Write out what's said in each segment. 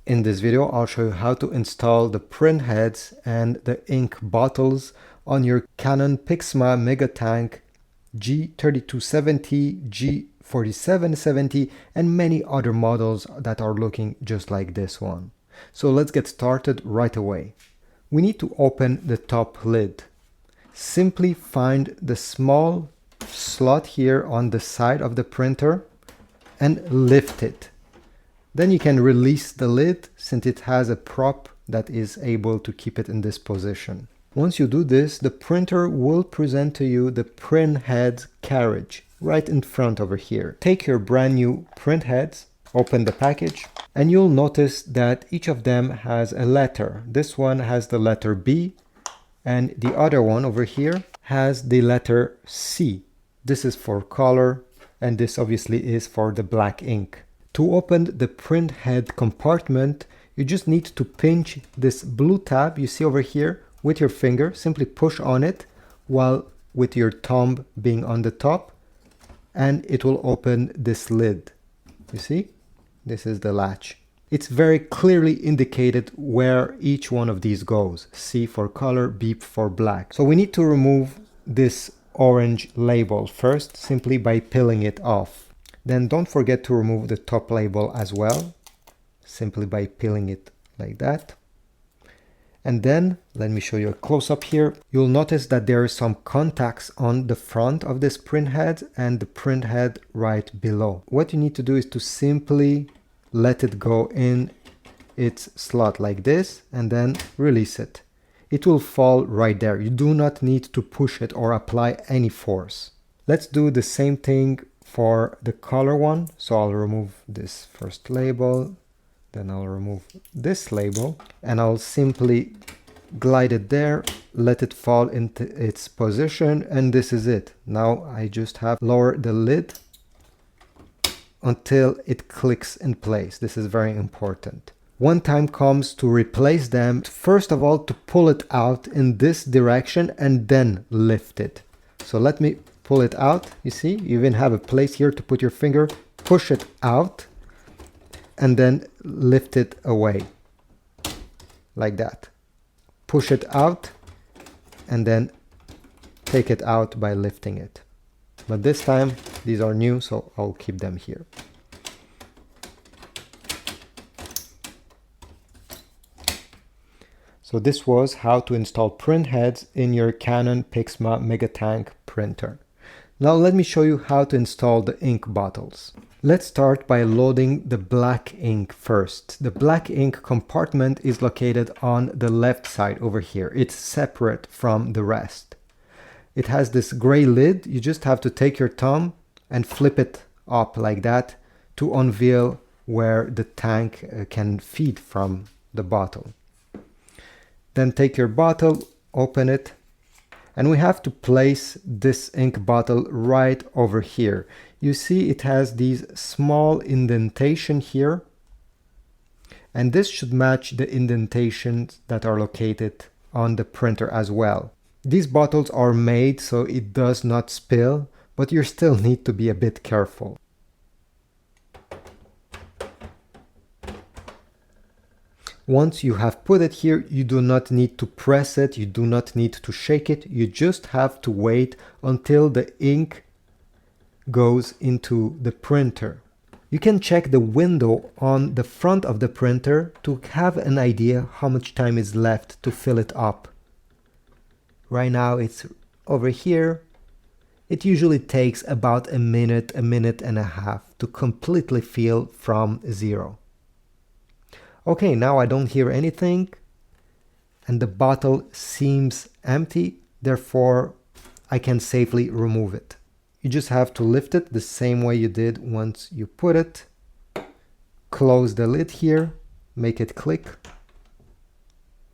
In this video, I'll show you how to install the print heads and the ink bottles on your Canon PIXMA MegaTank G3270, G4770, and many other models that are looking just like this one. So let's get started right away. We need to open the top lid. Simply find the small slot here on the side of the printer and lift it. Then you can release the lid since it has a prop that is able to keep it in this position. Once you do this, the printer will present to you the Printhead Carriage right in front over here. Take your brand new Printheads, open the package, and you'll notice that each of them has a letter. This one has the letter B, and the other one over here has the letter C. This is for color, and this obviously is for the black ink. To open the print head compartment, you just need to pinch this blue tab you see over here with your finger. Simply push on it while with your thumb being on the top, and it will open this lid. You see? This is the latch. It's very clearly indicated where each one of these goes. C for color, B for black. So we need to remove this orange label first, simply by peeling it off. Then don't forget to remove the top label as well, simply by peeling it like that. And then, let me show you a close-up here. You'll notice that there are some contacts on the front of this print head and the print head right below. What you need to do is to simply let it go in its slot like this and then release it. It will fall right there. You do not need to push it or apply any force. Let's do the same thing for the color one. So I'll remove this first label, then I'll remove this label, and I'll simply glide it there, let it fall into its position, and this is it. Now I just have lower the lid until it clicks in place. This is very important. When time comes to replace them, first of all to pull it out in this direction and then lift it. So let me pull it out. You see, you even have a place here to put your finger, push it out, and then lift it away like that. Push it out and then take it out by lifting it. But this time these are new, so I'll keep them here. So this was how to install print heads in your Canon PIXMA MegaTank printer. Now let me show you how to install the ink bottles. Let's start by loading the black ink first. The black ink compartment is located on the left side over here. It's separate from the rest. It has this gray lid. You just have to take your thumb and flip it up like that to unveil where the tank can feed from the bottle. Then take your bottle, open it, and we have to place this ink bottle right over here. You see it has these small indentation here, and this should match the indentations that are located on the printer as well. These bottles are made so it does not spill, but you still need to be a bit careful. Once you have put it here, you do not need to press it, you do not need to shake it, you just have to wait until the ink goes into the printer. You can check the window on the front of the printer to have an idea how much time is left to fill it up. Right now it's over here. It usually takes about a minute and a half to completely fill from zero. Okay, now I don't hear anything and the bottle seems empty, therefore I can safely remove it. You just have to lift it the same way you did once you put it. Close the lid here, make it click,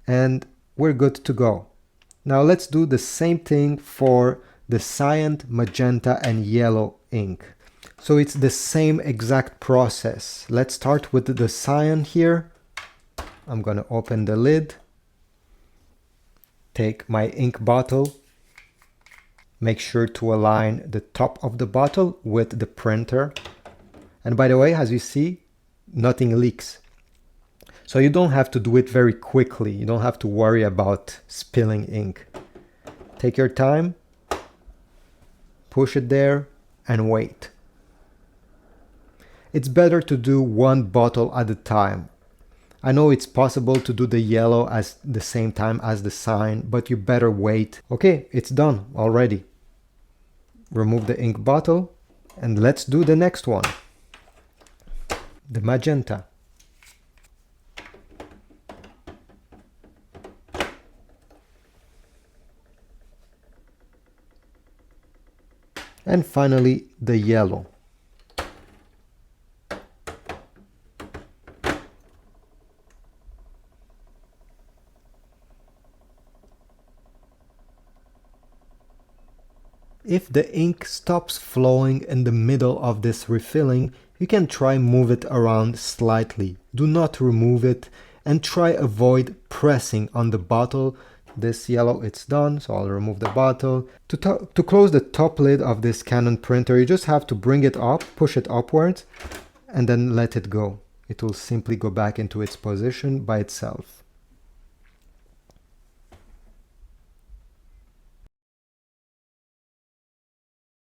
and we're good to go. Now let's do the same thing for the cyan, magenta, and yellow ink. So it's the same exact process. Let's start with the cyan here. I'm gonna open the lid, take my ink bottle, make sure to align the top of the bottle with the printer. And by the way, as you see, nothing leaks. So you don't have to do it very quickly. You don't have to worry about spilling ink. Take your time, push it there, and wait. It's better to do one bottle at a time. I know it's possible to do the yellow at the same time as the sign, but you better wait. Okay, it's done already. Remove the ink bottle and let's do the next one. The magenta. And finally, the yellow. If the ink stops flowing in the middle of this refilling, you can try move it around slightly. Do not remove it and try avoid pressing on the bottle. This yellow, it's done, so I'll remove the bottle. To close the top lid of this Canon printer, you just have to bring it up, push it upwards, and then let it go. It will simply go back into its position by itself.